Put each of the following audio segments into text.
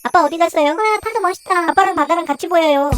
아빠 어디 갔어요? 아, 파도 멋있다. 아빠랑 바다랑 같이 보여요.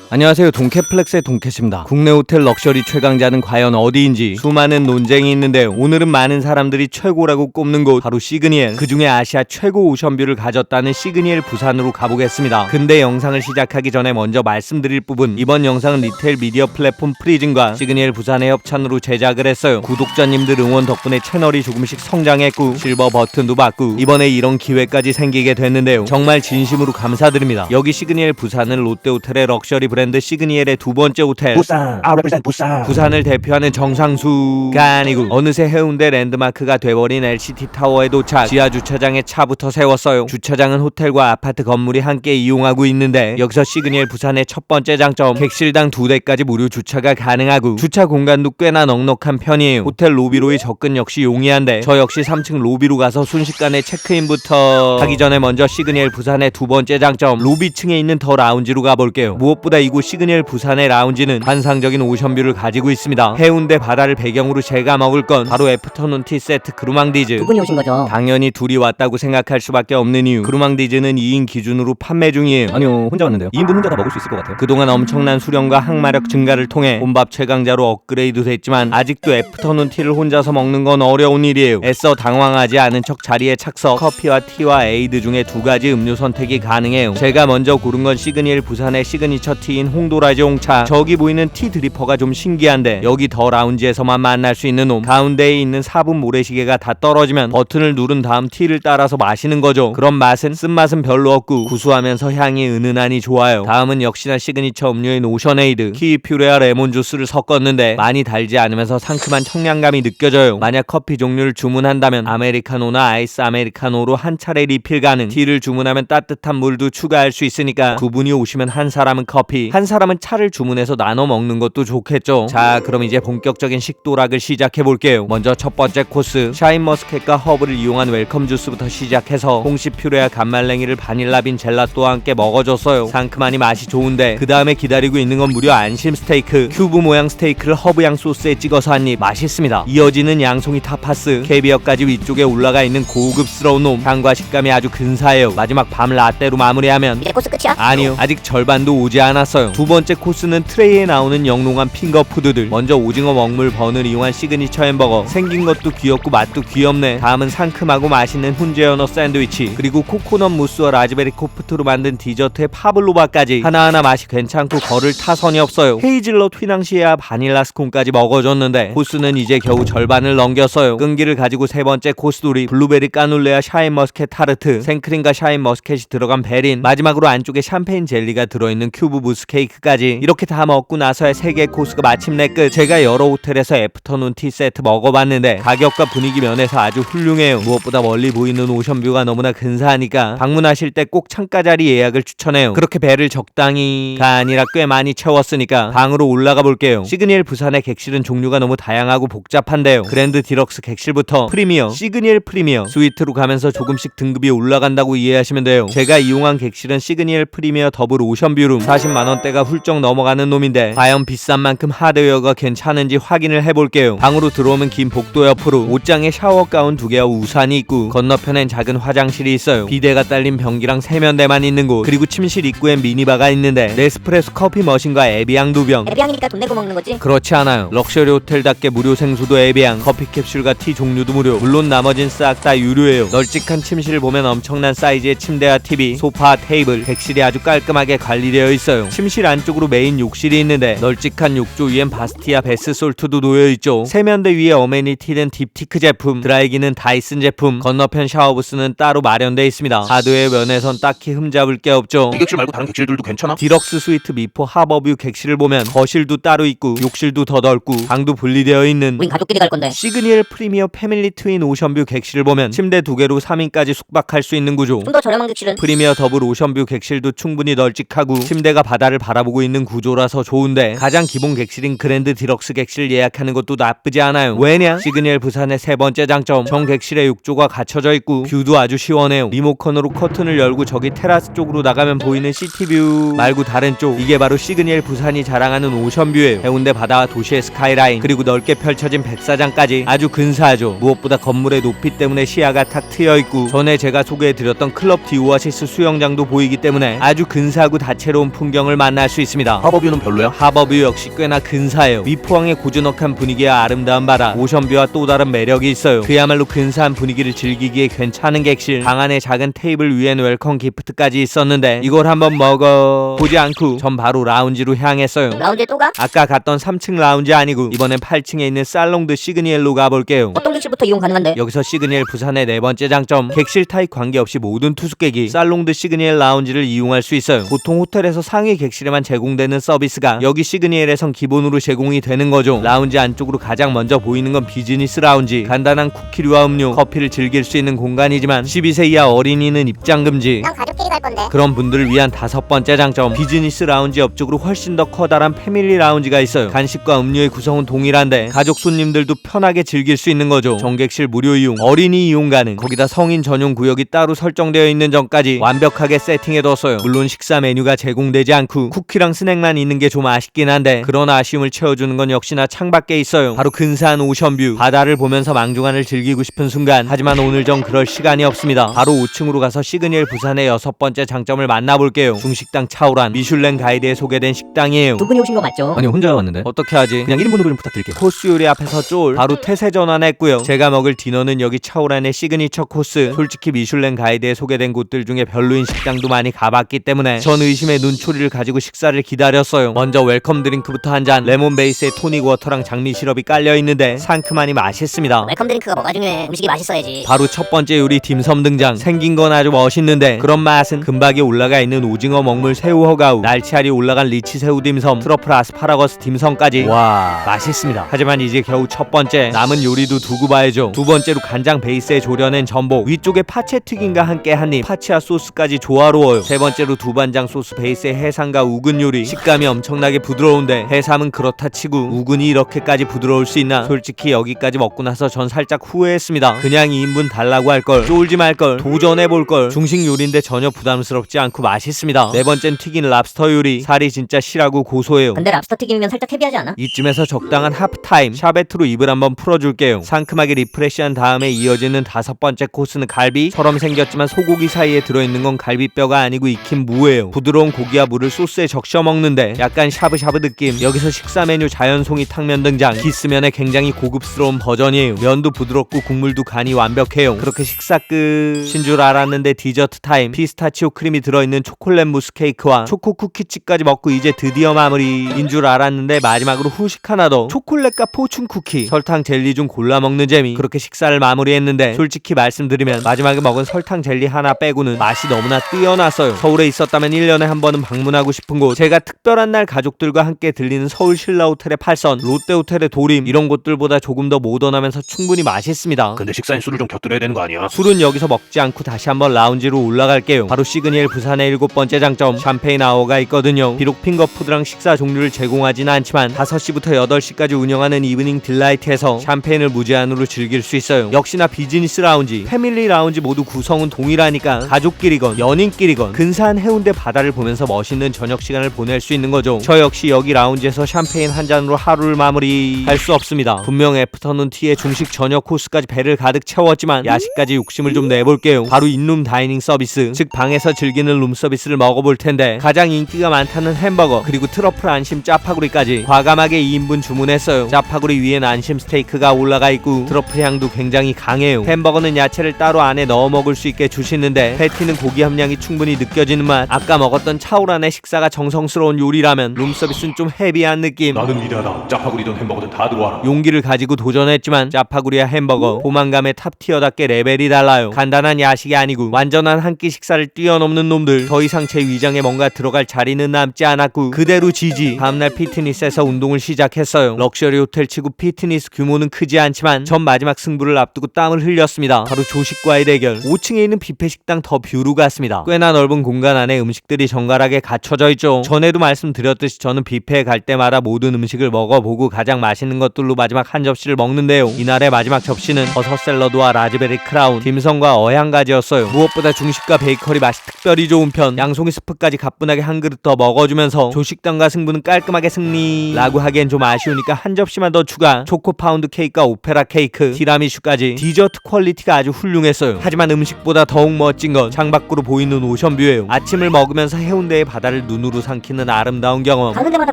안녕하세요, 동캐플렉스의 동캐입니다. 국내 호텔 럭셔리 최강자는 과연 어디인지 수많은 논쟁이 있는데 오늘은 많은 사람들이 최고라고 꼽는 곳 바로 시그니엘, 그중에 아시아 최고 오션뷰를 가졌다는 시그니엘 부산으로 가보겠습니다. 근데 영상을 시작하기 전에 먼저 말씀드릴 부분, 이번 영상은 리테일 미디어 플랫폼 프리즘과 시그니엘 부산의 협찬으로 제작을 했어요. 구독자님들 응원 덕분에 채널이 조금씩 성장했고 실버 버튼도 받고 이번에 이런 기회까지 생기게 됐는데요. 정말 진심으로 감사드립니다. 여기 시그니엘 부산은 롯데호텔의 럭셔리 브랜드 시그니엘의 두 번째 호텔 부산, I represent 부산. 부산을 대표하는 정상수가 아니고 어느새 해운대 랜드마크가 돼버린 LCT 타워에 도착. 지하 주차장에 차부터 세웠어요. 주차장은 호텔과 아파트 건물이 함께 이용하고 있는데 여기서 시그니엘 부산의 첫 번째 장점, 객실당 2대까지 무료 주차가 가능하고 주차 공간도 꽤나 넉넉한 편이에요. 호텔 로비로의 접근 역시 용이한데 저 역시 3층 로비로 가서 순식간에 체크인부터 하기 전에 먼저 시그니엘 부산의 두 번째 장점, 로비층에 있는 더 라운지로 가볼게요. 무엇보다 이곳 시그니엘 부산의 라운지는 환상적인 오션뷰를 가지고 있습니다. 해운대 바다를 배경으로 제가 먹을 건 바로 애프터눈 티 세트 그루망디즈. 두 분이 오신 거죠? 당연히 둘이 왔다고 생각할 수밖에 없는 이유, 그루망디즈는 2인 기준으로 판매 중이에요. 아니요, 혼자 왔는데요. 2인분 혼자 다 먹을 수 있을 것 같아요. 그동안 엄청난 수령과 항마력 증가를 통해 혼밥 최강자로 업그레이드 됐지만 아직도 애프터눈 티를 혼자서 먹는 건 어려운 일이에요. 애써 당황하지 않은 척 자리에 착석. 커피와 티와 에이드 중에 두 가지 음료 선택이 가능해요. 제가 먼저 고른 건 시그니엘 부산의 시그니처 티인 홍도라지 홍차. 저기 보이는 티 드리퍼가 좀 신기한데 여기 더 라운지에서만 만날 수 있는 놈. 가운데에 있는 4분 모래시계가 다 떨어지면 버튼을 누른 다음 티를 따라서 마시는 거죠. 그런 맛은 쓴맛은 별로 없고 구수하면서 향이 은은하니 좋아요. 다음은 역시나 시그니처 음료인 오션에이드. 키위 퓨레와 레몬 주스를 섞었는데 많이 달지 않으면서 상큼한 청량감이 느껴져요. 만약 커피 종류를 주문한다면 아메리카노나 아이스 아메리카노로 한 차례 리필 가능. 티를 주문하면 따뜻한 물도 추가할 수 있으니까 두 분이 오시면 한 사람은 커피, 한 사람은 차를 주문해서 나눠 먹는 것도 좋겠죠. 자, 그럼 이제 본격적인 식도락을 시작해 볼게요. 먼저 첫 번째 코스, 샤인머스켓과 허브를 이용한 웰컴 주스부터 시작해서 홍시 퓨레와 간말랭이를 바닐라빈 젤라또와 함께 먹어줬어요. 상큼하니 맛이 좋은데 그 다음에 기다리고 있는 건 무려 안심 스테이크. 큐브 모양 스테이크를 허브향 소스에 찍어서 한 입. 맛있습니다. 이어지는 양송이 타파스, 캐비어까지 위쪽에 올라가 있는 고급스러운 놈. 향과 식감이 아주 근사해요. 마지막 밤 라떼로 마무리하면 이제 코스 끝이야? 아니요, 아직 절반도 오지 않았어요. 두 번째 코스는 트레이에 나오는 영롱한 핑거푸드들. 먼저 오징어 먹물 번을 이용한 시그니처 햄버거. 생긴 것도 귀엽고 맛도 귀엽네. 다음은 상큼하고 맛있는 훈제 연어 샌드위치, 그리고 코코넛 무스와 라즈베리 코프트로 만든 디저트의 파블로바까지 하나하나 맛이 괜찮고 거를 타선이 없어요. 헤이즐넛 휘낭시에와 바닐라 스콘까지 먹어줬는데 코스는 이제 겨우 절반을 넘겼어요. 끈기를 가지고 세 번째 코스돌이 블루베리 까눌레와 샤인머스켓 타르트, 생크림과 샤인머스켓이 들어간 베린, 마지막으로 안쪽에 샴페인 젤리가 들어있는 큐브 무스 케이크까지. 이렇게 다 먹고 나서야 세 개 코스가 마침내 끝. 제가 여러 호텔에서 애프터눈 티 세트 먹어봤는데 가격과 분위기 면에서 아주 훌륭해요. 무엇보다 멀리 보이는 오션뷰가 너무나 근사하니까 방문하실 때 꼭 창가 자리 예약을 추천해요. 그렇게 배를 적당히가 아니라 꽤 많이 채웠으니까 방으로 올라가 볼게요. 시그니엘 부산의 객실은 종류가 너무 다양하고 복잡한데요. 그랜드 디럭스 객실부터 프리미어, 시그니엘 프리미어, 스위트로 가면서 조금씩 등급이 올라간다고 이해하시면 돼요. 제가 이용한 객실은 시그니엘 프리미어 더블 오션뷰룸. 40만원대가 훌쩍 넘어가는 놈인데 과연 비싼 만큼 하드웨어가 괜찮은지 확인을 해볼게요. 방으로 들어오면 긴 복도 옆으로 옷장에 샤워 가운 2개와 우산이 있고 건너편엔 작은 화장실이 있어요. 비데가 딸린 변기랑 세면대만 있는 곳, 그리고 침실 입구엔 미니바가 있는데 네스프레소 커피 머신과 에비앙 2병. 에비앙이니까 돈 내고 먹는 거지? 그렇지 않아요. 럭셔리 호텔답게 무료 생수도 에비앙, 커피 캡슐과 티 종류도 무료. 물론 나머진 싹 다 유료예요. 널찍한 침실을 보면 엄청난 사이즈의 침대와 TV, 소파, 테이블, 객실이 아주 깔끔하게 관리되어 있어요. 침실 안쪽으로 메인 욕실이 있는데 널찍한 욕조 위엔 바스티아 베스솔트도 놓여있죠. 세면대 위에 어메니티는 딥티크 제품, 드라이기는 다이슨 제품, 건너편 샤워부스는 따로 마련되어 있습니다. 하드웨어 면에선 딱히 흠잡을 게 없죠. 이 객실 말고 다른 객실들도 괜찮아? 디럭스 스위트 미포 하버뷰 객실을 보면 거실도 따로 있고 욕실도 더 넓고 방도 분리되어 있는 우린 가족끼리 갈 건데. 시그니엘 프리미어 패밀리 트윈 오션뷰 객실을 보면 침대 2개로 3인까지 숙박할 수 있는 구조. 좀 더 저렴한 객실은? 프리미어 더블 오션뷰 객실도 충분히 널찍하고 침대가 바닥 바다를 바라보고 있는 구조라서 좋은데 가장 기본 객실인 그랜드 디럭스 객실 예약하는 것도 나쁘지 않아요. 왜냐? 시그니엘 부산의 세 번째 장점, 정 객실에 욕조가 갖춰져 있고 뷰도 아주 시원해요. 리모컨으로 커튼을 열고 저기 테라스 쪽으로 나가면 보이는 시티뷰 말고 다른 쪽, 이게 바로 시그니엘 부산이 자랑하는 오션뷰예요. 해운대 바다와 도시의 스카이라인, 그리고 넓게 펼쳐진 백사장까지 아주 근사하죠. 무엇보다 건물의 높이 때문에 시야가 탁 트여있고 전에 제가 소개해드렸던 클럽 디 오아시스 수영장도 보이기 때문에 아주 근사하고 다채로운 풍경을 만날 수 있습니다. 하버뷰는 별로야? 하버뷰 역시 꽤나 근사해요. 위포항의 고즈넉한 분위기와 아름다운 바다, 오션뷰와 또 다른 매력이 있어요. 그야말로 근사한 분위기를 즐기기에 괜찮은 객실. 방 안에 작은 테이블 위엔 웰컴 기프트까지 있었는데 이걸 한번 먹어보지 않고 전 바로 라운지로 향했어요. 라운지에 또 가? 아까 갔던 3층 라운지 아니고 이번엔 8층에 있는 살롱드 시그니엘로 가볼게요. 어떤 객실부터 이용 가능한데? 여기서 시그니엘 부산의 네 번째 장점, 객실 타입 관계없이 모든 투숙객이 살롱드 시그니엘 라운지를 이용할 수 있어요. 보통 호텔에서 상위 객실에만 제공되는 서비스가 여기 시그니엘에선 기본으로 제공이 되는 거죠. 라운지 안쪽으로 가장 먼저 보이는 건 비즈니스 라운지. 간단한 쿠키류와 음료, 커피를 즐길 수 있는 공간이지만 12세 이하 어린이는 입장 금지. 난 가족끼리 갈 건데. 그런 분들을 위한 다섯 번째 장점, 비즈니스 라운지 옆쪽으로 훨씬 더 커다란 패밀리 라운지가 있어요. 간식과 음료의 구성은 동일한데 가족 손님들도 편하게 즐길 수 있는 거죠. 정객실 무료 이용, 어린이 이용 가능, 거기다 성인 전용 구역이 따로 설정되어 있는 점까지 완벽하게 세팅해뒀어요. 물론 식사 메뉴가 제공되지 않고 쿠키랑 스낵만 있는 게 좀 아쉽긴 한데 그런 아쉬움을 채워주는 건 역시나 창밖에 있어요. 바로 근사한 오션뷰, 바다를 보면서 망중한을 즐기고 싶은 순간. 하지만 오늘 전 그럴 시간이 없습니다. 바로 5층으로 가서 시그니엘 부산의 여섯 번째 장점을 만나볼게요. 중식당 차오란, 미슐랭 가이드에 소개된 식당이에요. 두 분이 오신 거 맞죠? 아니요, 혼자 왔는데. 어떻게 하지? 그냥 1인분으로 좀 부탁드릴게요. 코스 요리 앞에서 쫄, 바로 태세 전환했고요. 제가 먹을 디너는 여기 차오란의 시그니처 코스. 솔직히 미슐랭 가이드에 소개된 곳들 중에 별로인 식당도 많이 가봤기 때문에 전 의심의 눈초리를 가지고 식사를 기다렸어요. 먼저 웰컴 드링크부터 한 잔, 레몬 베이스의 토닉 워터랑 장미 시럽이 깔려있는데 상큼하니 맛있습니다. 웰컴 드링크가 뭐가 중요해? 음식이 맛있어야지. 바로 첫 번째 요리 딤섬 등장. 생긴 건 아주 멋있는데 그런 맛은 금박에 올라가 있는 오징어 먹물 새우 허가우, 날치알이 올라간 리치 새우 딤섬, 트러플 아스파라거스 딤섬까지 와 맛있습니다. 하지만 이제 겨우 첫 번째, 남은 요리도 두고 봐야죠. 두 번째로 간장 베이스에 졸여낸 전복, 위쪽에 파채 튀김과 함께 한입, 파치아 소스까지 조화로워요. 세 번째로 두반장 소스 베이스의 해삼과 우근 요리, 식감이 엄청나게 부드러운데 해삼은 그렇다 치고 우근이 이렇게까지 부드러울 수 있나? 솔직히 여기까지 먹고 나서 전 살짝 후회했습니다. 그냥 2인분 달라고 할걸, 쫄지 말걸, 도전해볼걸. 중식 요리인데 전혀 부담스럽지 않고 맛있습니다. 네 번째는 튀긴 랍스터 요리, 살이 진짜 실하고 고소해요. 근데 랍스터 튀김이면 살짝 헤비하지 않아? 이쯤에서 적당한 하프타임, 샤베트로 입을 한번 풀어줄게요. 상큼하게 리프레시한 다음에 이어지는 다섯 번째 코스는 갈비처럼 생겼지만 소고기 사이에 들어있는 건 갈비뼈가 아니고 익힌 무예요. 부드러운 고기와 무를 소스에 적셔 먹는데 약간 샤브샤브 느낌. 여기서 식사 메뉴 자연송이 탕면 등장. 기스면의 굉장히 고급스러운 버전이에요. 면도 부드럽고 국물도 간이 완벽해요. 그렇게 식사 끝인 줄 알았는데 디저트 타임. 피스타치오 크림이 들어있는 초콜릿 무스 케이크와 초코 쿠키칩까지 먹고 이제 드디어 마무리인 줄 알았는데 마지막으로 후식 하나 더, 초콜릿과 포춘 쿠키, 설탕 젤리 중 골라 먹는 재미. 그렇게 식사를 마무리했는데 솔직히 말씀드리면 마지막에 먹은 설탕 젤리 하나 빼고는 맛이 너무나 뛰어났어요. 서울에 있었다면 1년에 한 번은 방문하고 싶은 곳, 제가 특별한 날 가족들과 함께 들리는 서울 신라호텔의 팔선, 롯데호텔의 도림, 이런 곳들보다 조금 더 모던하면서 충분히 맛있습니다. 근데 식사엔 술을 좀 곁들여야 되는 거 아니야? 술은 여기서 먹지 않고 다시 한번 라운지로 올라갈게요. 바로 시그니엘 부산의 일곱 번째 장점, 샴페인 아워가 있거든요. 비록 핑거푸드랑 식사 종류를 제공하지는 않지만 5시부터 8시까지 운영하는 이브닝 딜라이트에서 샴페인을 무제한으로 즐길 수 있어요. 역시나 비즈니스 라운지, 패밀리 라운지 모두 구성은 동일하니까 가족끼리건 연인끼리건 근사한 해운대 바다를 보면서 멋있는 저녁 시간을 보낼 수 있는 거죠. 저 역시 여기 라운지에서 샴페인 한 잔으로 하루를 마무리할 수 없습니다. 분명 애프터눈 티에 중식 저녁 코스까지 배를 가득 채웠지만 야식까지 욕심을 좀 내볼게요. 바로 인룸 다이닝 서비스, 즉 방에서 즐기는 룸 서비스를 먹어볼 텐데 가장 인기가 많다는 햄버거, 그리고 트러플 안심 짜파구리까지 과감하게 2인분 주문했어요. 짜파구리 위엔 안심 스테이크가 올라가 있고 트러플 향도 굉장히 강해요. 햄버거는 야채를 따로 안에 넣어 먹을 수 있게 주시는데 패티는 고기 함량이 충분히 느껴지는 맛. 아까 먹었던 차오란의 식사가 정성스러운 요리라면 룸 서비스는 좀 헤비한 느낌. 나는 위대하다. 짜파구리든 햄버거든 다 들어와라. 용기를 가지고 도전했지만 짜파구리와 햄버거 포만감의 탑티어답게 레벨이 달라요. 간단한 야식이 아니고 완전한 한 끼 식사 뱃살을 뛰어넘는 놈들. 더 이상 제 위장에 뭔가 들어갈 자리는 남지 않았고 그대로 지지. 다음날 피트니스에서 운동을 시작했어요. 럭셔리 호텔 치고 피트니스 규모는 크지 않지만 전 마지막 승부를 앞두고 땀을 흘렸습니다. 바로 조식과의 대결. 5층에 있는 뷔페 식당 더 뷰로 갔습니다. 꽤나 넓은 공간 안에 음식들이 정갈하게 갖춰져 있죠. 전에도 말씀드렸듯이 저는 뷔페에 갈 때마다 모든 음식을 먹어보고 가장 맛있는 것들로 마지막 한 접시를 먹는데요. 이날의 마지막 접시는 버섯 샐러드와 라즈베리 크라운, 딤섬과 어향가지였어요. 무엇보다 중식과 베이커리 맛이 특별히 좋은 편. 양송이 스프까지 가뿐하게 한 그릇 더 먹어주면서 조식당과 승부는 깔끔하게 승리 라고 하기엔 좀 아쉬우니까 한 접시만 더 추가. 초코 파운드 케이크와 오페라 케이크, 티라미슈까지 디저트 퀄리티가 아주 훌륭했어요. 하지만 음식보다 더욱 멋진 건 창밖으로 보이는 오션뷰예요. 아침을 먹으면서 해운대의 바다를 눈으로 삼키는 아름다운 경험. 가는 데마다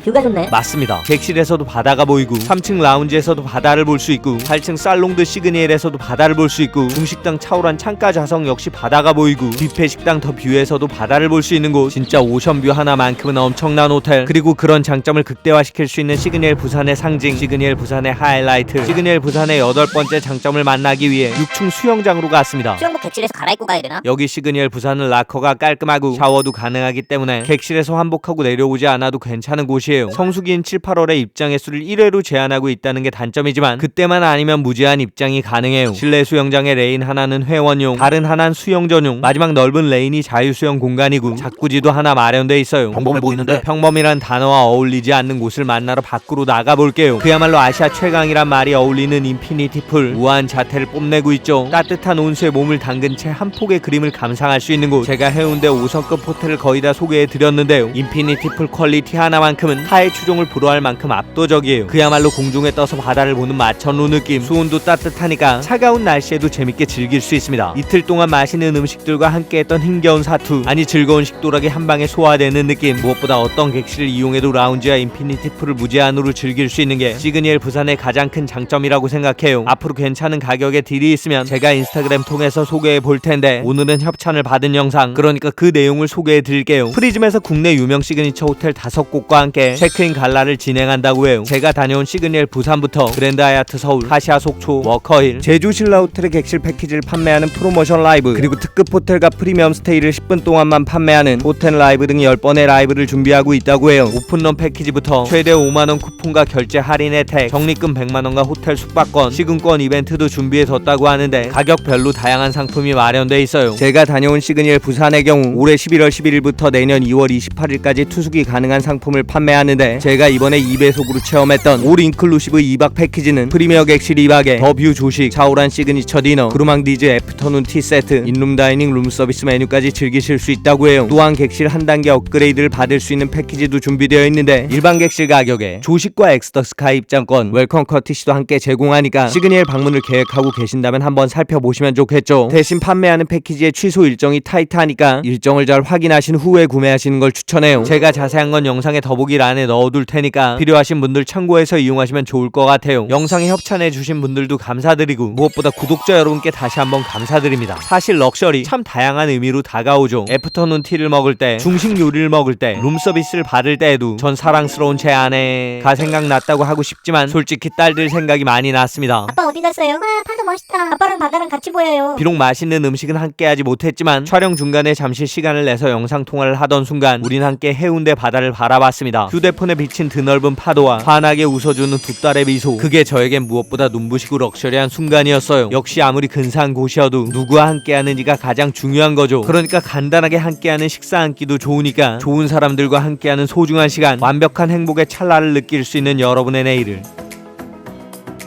뷰가 좋네. 맞습니다. 객실에서도 바다가 보이고 3층 라운지에서도 바다를 볼 수 있고 8층 살롱드 시그니엘에서도 바다를 볼 수 있고 중식당 차오란 창가 좌석 역시 바다가 보이고 뷔페 식당 더 뷰에서도 바다를 볼 수 있는 곳. 진짜 오션뷰 하나만큼은 엄청난 호텔. 그리고 그런 장점을 극대화시킬 수 있는 시그니엘 부산의 상징, 시그니엘 부산의 하이라이트, 시그니엘 부산의 8번째 장점을 만나기 위해 6층 수영장으로 갔습니다. 수영복 객실에서 갈아입고 가야 되나? 여기 시그니엘 부산은 락커가 깔끔하고 샤워도 가능하기 때문에 객실에서 환복하고 내려오지 않아도 괜찮은 곳이에요. 성수기인 7, 8월에 입장의 수를 1회로 제한하고 있다는 게 단점이지만 그때만 아니면 무제한 입장이 가능해요. 실내 수영장의 레인 하나는 회원용, 다른 하나는 수영 전용, 마지막 넓은 레인이 자유수영 공간이고 자쿠지도 하나 마련돼 있어요. 평범해 보이는데? 평범이란 단어와 어울리지 않는 곳을 만나러 밖으로 나가볼게요. 그야말로 아시아 최강이란 말이 어울리는 인피니티 풀. 우아한 자태를 뽐내고 있죠. 따뜻한 온수에 몸을 담근 채 한 폭의 그림을 감상할 수 있는 곳. 제가 해운대 5성급 호텔을 거의 다 소개해드렸는데요. 인피니티 풀 퀄리티 하나만큼은 타의 추종을 불허할 만큼 압도적이에요. 그야말로 공중에 떠서 바다를 보는 마천루 느낌. 수온도 따뜻하니까 차가운 날씨에도 재밌게 즐길 수 있습니다. 이틀 동안 맛있는 음식들과 함께했던 힘겨운 사투, 아니 즐거운 식도락이 한 방에 소화되는 느낌. 무엇보다 어떤 객실을 이용해도 라운지와 인피니티 풀을 무제한으로 즐길 수 있는 게 시그니엘 부산의 가장 큰 장점이라고 생각해요. 앞으로 괜찮은 가격에 딜이 있으면 제가 인스타그램 통해서 소개해 볼 텐데 오늘은 협찬을 받은 영상, 그러니까 그 내용을 소개해 드릴게요. 프리즘에서 국내 유명 시그니처 호텔 5곳과 함께 체크인 갈라를 진행한다고 해요. 제가 다녀온 시그니엘 부산부터 그랜드 하얏트 서울, 하시아 속초, 워커힐, 제주 신라 호텔의 객실 패키지를 판매하는 프로모션 라이브, 그리고 특급 호텔과 프리미엄 스테이를 10분 동안만 판매하는 호텔 라이브 등 10번의 라이브를 준비하고 있다고 해요. 오픈런 패키지부터 최대 5만원 쿠폰과 결제 할인 혜택, 적립금 100만원과 호텔 숙박권, 시금권 이벤트도 준비해뒀다고 하는데 가격별로 다양한 상품이 마련돼 있어요. 제가 다녀온 시그니엘 부산의 경우 올해 11월 11일부터 내년 2월 28일까지 투숙이 가능한 상품을 판매하는데 제가 이번에 2배속으로 체험했던 올 인클루시브 2박 패키지는 프리미어 객실 2박에 더뷰 조식, 차오란 시그니처 디너, 그루망디즈 애프터눈 티 세트, 인룸 다이닝 룸 서비스 메뉴까지 즐기실 수 있다고 해요. 또한 객실 한 단계 업그레이드를 받을 수 있는 패키지도 준비되어 있는데 일반 객실 가격에 조식과 엑스더 스카이 입장권, 웰컴 커티시도 함께 제공하니까 시그니엘 방문을 계획하고 계신다면 한번 살펴보시면 좋겠죠. 대신 판매하는 패키지의 취소 일정이 타이트하니까 일정을 잘 확인하신 후에 구매하시는 걸 추천해요. 제가 자세한 건 영상의 더보기란에 넣어둘 테니까 필요하신 분들 참고해서 이용하시면 좋을 것 같아요. 영상에 협찬해주신 분들도 감사드리고 무엇보다 구독자 여러분께 다시 한번 감사드립니다. 사실 럭셔리 참 다양한 의미로 다가오죠. 애프터눈 티를 먹을 때, 중식 요리를 먹을 때, 룸서비스를 받을 때에도 전 사랑스러운 제 아내가 생각났다고 하고 싶지만 솔직히 딸들 생각이 많이 났습니다. 아빠 어디 갔어요? 아, 바다 멋있다. 아빠랑 바다랑 같이 보여요. 비록 맛있는 음식은 함께하지 못했지만 촬영 중간에 잠시 시간을 내서 영상통화를 하던 순간 우린 함께 해운대 바다를 바라봤습니다. 휴대폰에 비친 드넓은 파도와 환하게 웃어주는 두 딸의 미소, 그게 저에겐 무엇보다 눈부시고 럭셔리한 순간이었어요. 역시 아무리 근사한 곳이어도 누구와 함께하는지가 가장 중요한 거죠. 그러니까 간단하게 함께하는 식사 한 끼도 좋으니까 좋은 사람들과 함께하는 소중한 시간, 완벽한 행복의 찰나를 느낄 수 있는 여러분의 내일을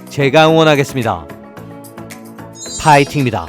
제가 응원하겠습니다. 파이팅입니다.